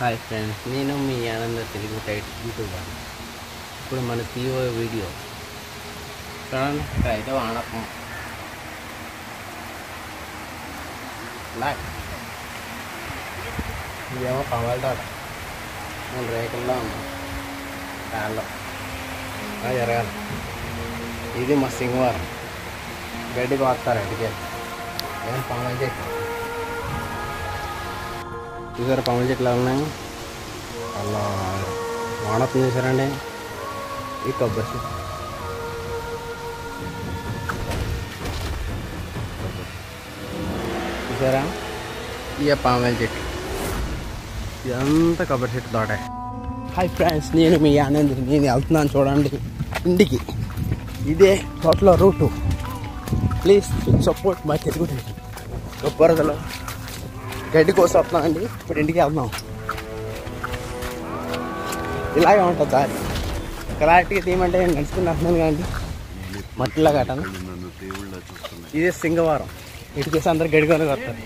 Hi friends, నేను మీ ఆనంద Telugu tight YouTuber. ఇప్పుడు మన తీయో వీడియో చూడండి. ఇక్కడ అయితే వానకం బ్లాక్, ఇదేమో కమల తోట. నేను రేకుల్లో ఉన్నాను కాళ్ళలో జరగాలి. ఇది మా సింగవారం. గడ్డికి వస్తారు ఇంటికి. ఏం పాముల చెట్లు చూసారు, పాముల చెట్లు ఉన్నాయి. అలా వానకం చూసారండి. ఈ కొబ్బరి చెట్టు చూసారా, ఇక పాముల చెట్టు, ఇదంతా కొబ్బరి చెట్టు తోట. హాయ్ ఫ్రెండ్స్, నేను మీ ఆనంద్. నేను వెళ్తున్నాను చూడండి ఇంటికి. ఇదే తోటలో route. Please support my Telugu కొబ్బరిలో గడ్డి కోసం వస్తున్నాం అండి. ఇప్పుడు ఇంటికి వెళ్తున్నాం. ఇలాగే ఉంటుంది దారి. క్లారిటీగా తీయమంటే నేను నడుచుకుని వస్తున్నాను కానీ మట్టిలా కట్టాను. ఇదే సింగవారం. ఇటుకేసి అందరు గడ్డి కొని వస్తారు.